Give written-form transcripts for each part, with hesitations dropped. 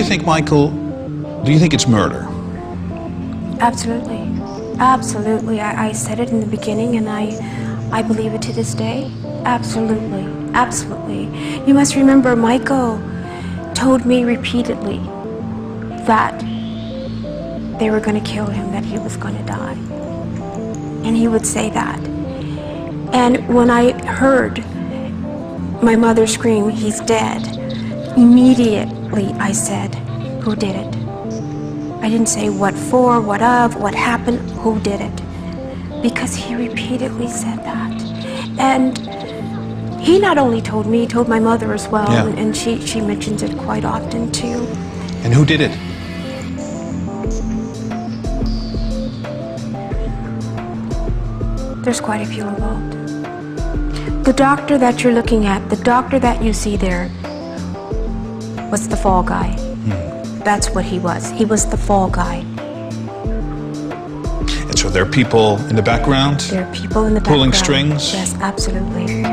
think, Michael, do you think it's murder? Absolutely. Absolutely. I said it in the beginning, and I believe it to this day. Absolutely. Absolutely. You must remember, Michael told me repeatedly that they were going to kill him, that he was going to die. And he would say that. And when I heard my mother scream, "He's dead," immediately I said, "Who did it?" I didn't say what for, what of, what happened, who did it. Because he repeatedly said that. And he not only told me, he told my mother as well, Yeah. and she mentions it quite often too. And who did it? There's quite a few involved. The doctor that you're looking at, the doctor that you see there, was the fall guy. That's what he was. He was the fall guy. And so there are people in the background? There are people in the pulling background. strings? Yes, absolutely.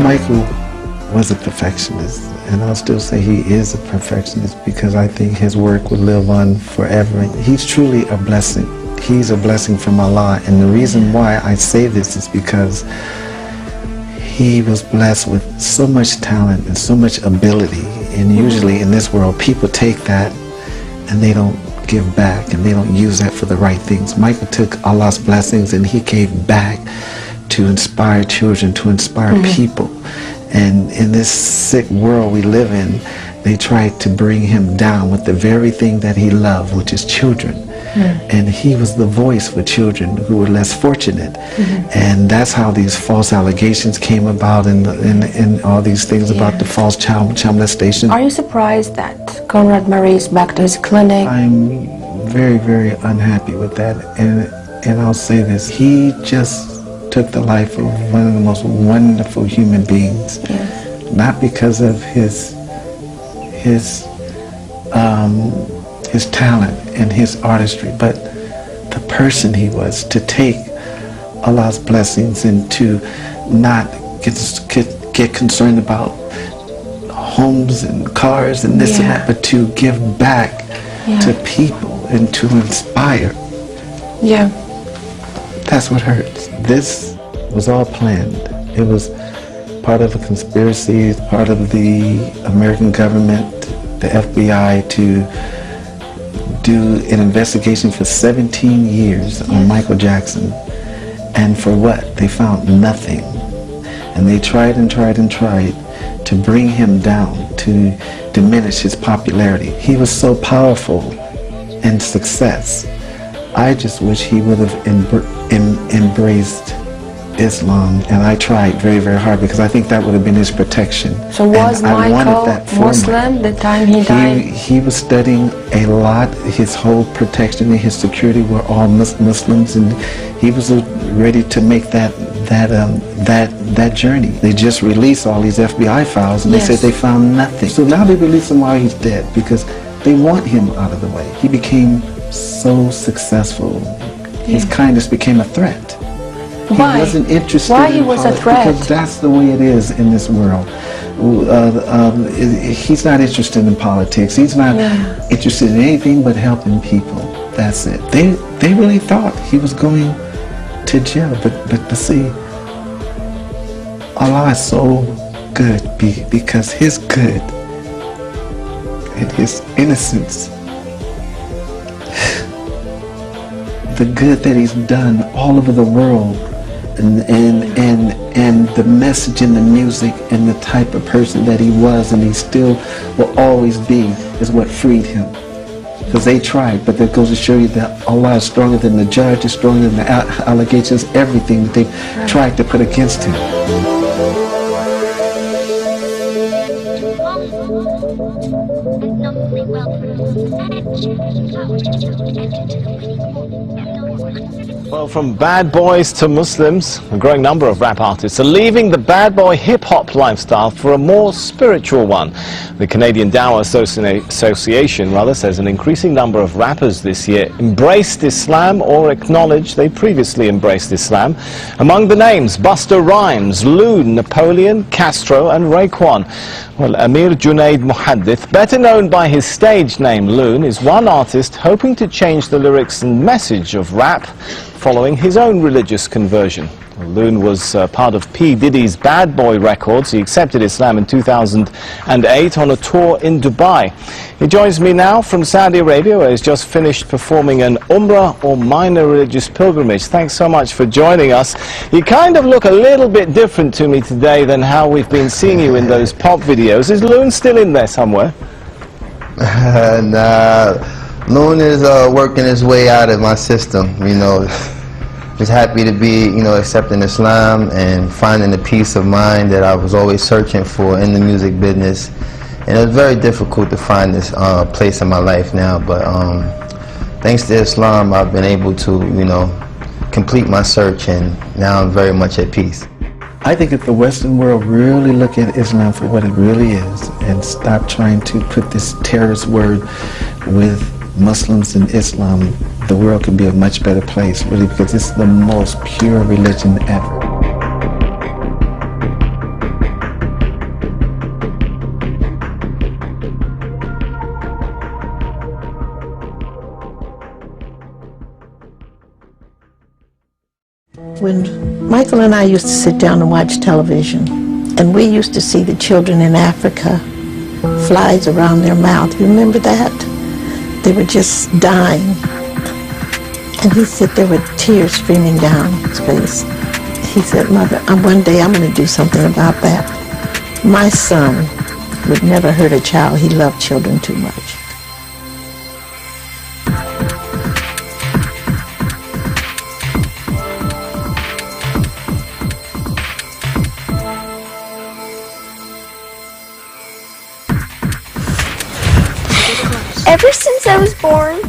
Michael was a perfectionist, and I'll still say he is a perfectionist because I think his work will live on forever. He's truly a blessing. He's a blessing from Allah, and the reason why I say this is because he was blessed with so much talent and so much ability, and usually in this world people take that and they don't give back and they don't use that for the right things. Michael took Allah's blessings and he gave back to inspire children, to inspire people. And in this sick world we live in, they tried to bring him down with the very thing that he loved, which is children. And he was the voice for children who were less fortunate. And that's how these false allegations came about, and all these things about the false child molestation. Are you surprised that Conrad Murray is back to his clinic? I'm very, very unhappy with that. And I'll say this, he just took the life of one of the most wonderful human beings. Not because of his talent and his artistry, but the person he was, to take Allah's blessings and to not get concerned about homes and cars and this and that, but to give back to people and to inspire. That's what hurts. This was all planned. It was part of a conspiracy, part of the American government, the FBI, to do an investigation for 17 years on Michael Jackson. And for what? They found nothing. And they tried and tried and tried to bring him down, to diminish his popularity. He was so powerful and success. I just wish he would have embraced Islam, and I tried very, very hard because I think that would have been his protection. So was Michael Muslim the time he died? He was studying a lot. His whole protection and his security were all Muslims, and he was ready to make that journey. They just released all these FBI files, and they said they found nothing. So now they release him while he's dead because they want him out of the way. He became so successful. His kindness became a threat. Why? He wasn't interested Why in he was a politics, threat? because that's the way it is in this world. He's not interested in politics. He's not interested in anything but helping people. That's it. They really thought he was going to jail, but see, Allah is so good because His good and his innocence. The good that he's done all over the world, and the message in the music and the type of person that he was and he still will always be is what freed him. Because they tried, but that goes to show you that Allah is stronger than the judge, is stronger than the allegations, everything that they tried to put against him. Well, from bad boys to Muslims, a growing number of rap artists are leaving the bad boy hip-hop lifestyle for a more spiritual one. The Canadian Dawah Association says an increasing number of rappers this year embraced Islam or acknowledged they previously embraced Islam. Among the names, Busta Rhymes, Loon, Napoleon, Castro and Raekwon. Well, Amir Junaid Muhaddith, better known by his stage name Loon, is one artist hoping to change the lyrics and message of rap following his own religious conversion. Loon was part of P. Diddy's Bad Boy Records. He accepted Islam in 2008 on a tour in Dubai. He joins me now from Saudi Arabia, where he's just finished performing an Umrah or minor religious pilgrimage. Thanks so much for joining us. You kind of look a little bit different to me today than how we've been seeing you in those pop videos. Is Loon still in there somewhere? Nah. Loon is working his way out of my system, you know. Just happy to be, you know, accepting Islam and finding the peace of mind that I was always searching for in the music business. And it was very difficult to find this place in my life now, but thanks to Islam, I've been able to, you know, complete my search, and now I'm very much at peace. I think if the Western world really look at Islam for what it really is and stop trying to put this terrorist word with Muslims and Islam, the world could be a much better place, really, because it's the most pure religion ever. When Michael and I used to sit down and watch television, and we used to see the children in Africa, flies around their mouth. Remember that? They were just dying. And he said there were tears streaming down his face. He said, Mother, one day I'm going to do something about that. My son would never hurt a child. He loved children too much. Ever since I was born,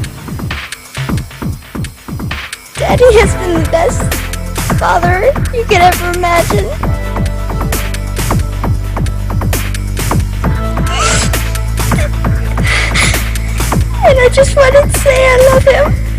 Daddy has been the best father you could ever imagine. And I just wanted to say I love him.